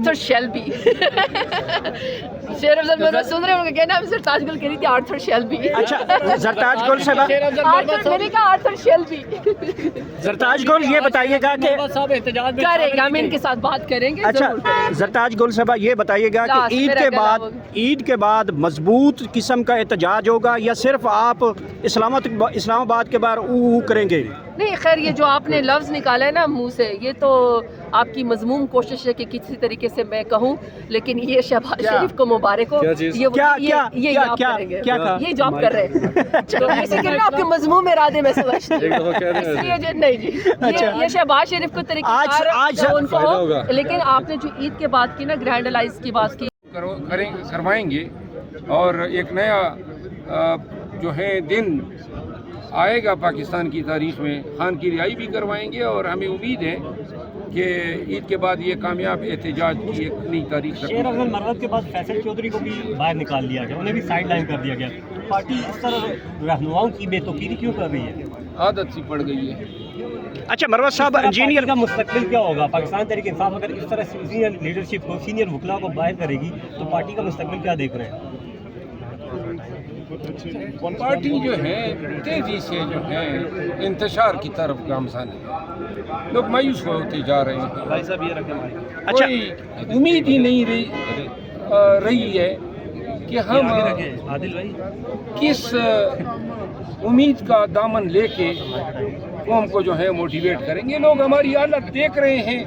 Arthur Shelby شیر افضل مروا سن رہے ہوں گے کہنا میں زرتاج گل کہہ رہی تھی آرتھر شیلبی. اچھا زرتاج گل صاحب میں نے کہا آرتھر شیلبی. زرتاج گل یہ بتائیے گا کہ کریں گے ہم ان کے ساتھ بات کریں گے. اچھا زرتاج گل صاحب یہ بتائیے گا کہ عید کے بعد مضبوط قسم کا احتجاج ہوگا یا صرف آپ اسلام آباد کے باہر او کریں گے؟ نہیں خیر یہ جو آپ نے لفظ نکالا ہے نا منہ سے یہ تو آپ کی مضموم کوشش ہے کہ کسی طریقے سے میں کہوں لیکن یہ شہباز شریف کو مبارک ہو. یہ آپ کریں گے یہ جو آپ کر رہے ہیں اسی کے لیے آپ کے مضموم ارادے میں سمجھتی ہوں اس لیے جو نہیں جی یہ شہباز شریف کو طریقہ ان کو ہو. لیکن آپ نے جو عید کے بعد کی نا گرینڈ الائز کی بات کی کروائیں گے اور ایک نیا جو ہے دن آئے گا پاکستان کی تاریخ میں. خان کی رہائی بھی کروائیں گے اور ہمیں امید ہے کہ عید کے بعد یہ کامیاب احتجاج کی ایک نئی تاریخ. شیر افضل مرود کے بعد فیصل چودھری کو بھی باہر نکال دیا گیا, انہیں بھی سائیڈ لائن کر دیا گیا. پارٹی اس طرح رہنماؤں کی بے توقیری کیوں کر رہی ہے؟ عادت سی پڑ گئی ہے. اچھا مروت صاحب انجینئر کا مستقبل کیا ہوگا؟ پاکستان تحریک انصاف اگر اس طرح سینئر لیڈرشپ کو سینئر وکلاء کو باہر کرے گی تو پارٹی کا مستقبل کیا دیکھ رہے ہیں؟ پارٹی جو ہے تیزی سے جو ہے انتشار کی طرف گامزن ہے. لوگ مایوس ہوتے جا رہے ہیں. کوئی امید ہی نہیں رہی ہے کہ ہم کس امید کا دامن لے کے قوم کو جو ہے موٹیویٹ کریں گے. لوگ ہماری حالت دیکھ رہے ہیں.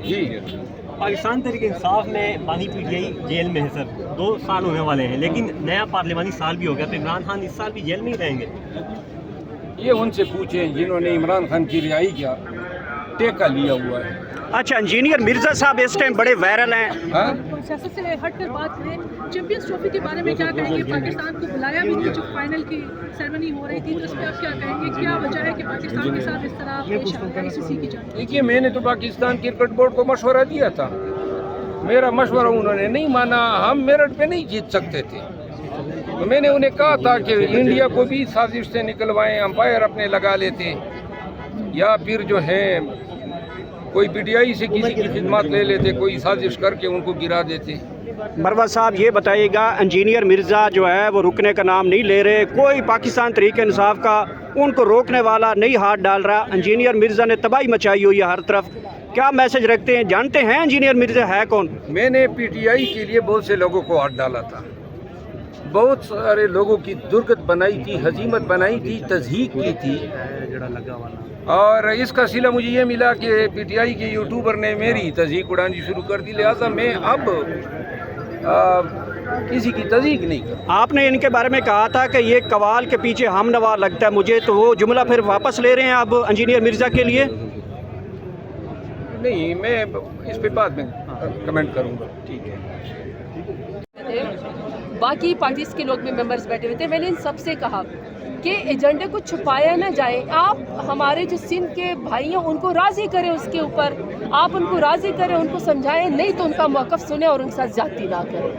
جی پاکستان تحریک انصاف میں بانی پی ٹی آئی جیل میں ہے سر, 2 سال ہونے والے ہیں لیکن نیا پارلیمانی سال بھی ہو گیا تو عمران خان اس سال بھی جیل میں ہی رہیں گے؟ یہ ان سے پوچھیں جنہوں نے عمران خان کی رہائی کا ٹیکہ لیا ہوا ہے. اچھا انجینئر مرزا صاحب اس ٹائم بڑے وائرل ہیں. سیاست سے ہٹ کر بات کریں, چیمپئنز ٹرافی کے بارے میں کیا کہیں گے؟ پاکستان کو بلایا بھی نہیں, جو فائنل کی سیرمنی ہو رہی تھی تو اس پہ آپ کیا کہیں گے؟ کیا وجہ ہے کہ پاکستان کے ساتھ اس طرح پیش آ رہا ہے ICC کی جانب؟ دیکھیے میں نے تو پاکستان کرکٹ بورڈ کو مشورہ دیا تھا, میرا مشورہ انہوں نے نہیں مانا. ہم میرٹ پہ نہیں جیت سکتے تھے تو میں نے انہیں کہا تھا کہ انڈیا کو بھی سازش سے نکلوائیں, امپائر اپنے لگا لیتے یا پھر جو ہے کوئی پی ٹی آئی سے کسی کی خدمات لے لیتے, کوئی سازش کر کے ان کو گرا دیتے. مروت صاحب یہ بتائیے گا انجینئر مرزا جو ہے وہ رکنے کا نام نہیں لے رہے, کوئی پاکستان تحریک انصاف کا ان کو روکنے والا نہیں ہاتھ ڈال رہا. انجینئر مرزا نے تباہی مچائی ہوئی ہے ہر طرف, کیا میسج رکھتے ہیں؟ جانتے ہیں انجینئر مرزا ہے کون؟ میں نے پی ٹی آئی کے لیے بہت سے لوگوں کو ہاتھ ڈالا تھا, بہت سارے لوگوں کی درگت بنائی تھی, ہزیمت بنائی تھی, تضحیک کی تھی. اور اس کا صلہ مجھے یہ ملا کہ پی ٹی آئی کے یوٹیوبر نے میری تضحیک اڑانی شروع کر دی, لہٰذا میں اب کسی کی تضحیک نہیں کرتا. آپ نے ان کے بارے میں کہا تھا کہ یہ قوال کے پیچھے ہم نوا لگتا ہے مجھے, تو وہ جملہ پھر واپس لے رہے ہیں اب انجینئر مرزا کے لیے؟ نہیں, میں اس پہ بعد میں کمنٹ کروں گا. ٹھیک ہے. باقی پارٹیز کے لوگ بھی ممبرز بیٹھے ہوئے تھے. میں نے ان سب سے کہا کہ ایجنڈے کو چھپایا نہ جائے, آپ ہمارے جو سندھ کے بھائی ہیں ان کو راضی کریں, اس کے اوپر آپ ان کو راضی کریں, ان کو سمجھائیں, نہیں تو ان کا موقف سنیں اور ان کے ساتھ زیادتی نہ کریں.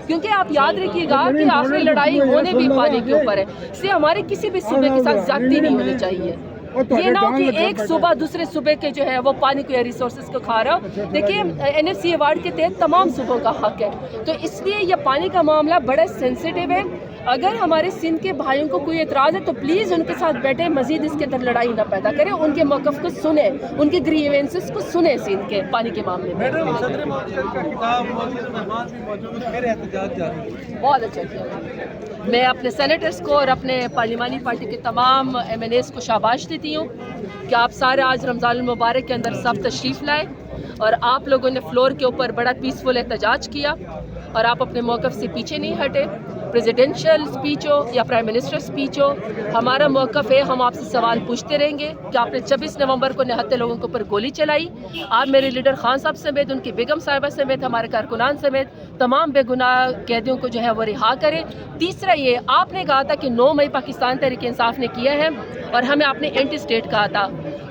کیونکہ آپ یاد رکھیے گا کہ آخری لڑائی ہونے بھی پانی کے اوپر ہے, اس لیے ہمارے کسی بھی صوبے کے ساتھ زیادتی نہیں ہونی چاہیے. یہ نہ ہو کہ ایک صوبہ دوسرے صوبے کے جو ہے وہ پانی کو یا ریسورسز کو کھا رہا ہو. دیکھیے NFC ایوارڈ کے تحت تمام صوبوں کا حق ہے, تو اس لیے یہ پانی کا معاملہ بڑا سینسیٹیو ہے. اگر ہمارے سندھ کے بھائیوں کو کوئی اعتراض ہے تو پلیز ان کے ساتھ بیٹھے, مزید اس کے اندر لڑائی نہ پیدا کریں, ان کے موقف کو سنیں, ان کے گریوینسز کو سنیں سندھ کے پانی کے معاملے میں. بہت اچھا کیا. میں اپنے سینیٹرز کو اور اپنے پارلیمانی پارٹی کے تمام MNAs کو شاباش دیتی ہوں کہ آپ سارے آج رمضان المبارک کے اندر سب تشریف لائے اور آپ لوگوں نے فلور کے اوپر بڑا پیسفل احتجاج کیا اور آپ اپنے موقف سے پیچھے نہیں ہٹے. پریزیڈنشل اسپیچ ہو یا پرائم منسٹر اسپیچ ہو, ہمارا موقف ہے, ہم آپ سے سوال پوچھتے رہیں گے کہ آپ نے 26 نومبر کو نہتے لوگوں کے اوپر گولی چلائی. آپ میرے لیڈر خان صاحب سمیت, ان کی بیگم صاحبہ سمیت, ہمارے کارکنان سمیت تمام بے گناہ قیدیوں کو جو ہے وہ رہا کریں. تیسرا یہ آپ نے کہا تھا کہ 9 مئی پاکستان تحریک انصاف نے کیا ہے اور ہمیں آپ نے اینٹی اسٹیٹ کہا تھا.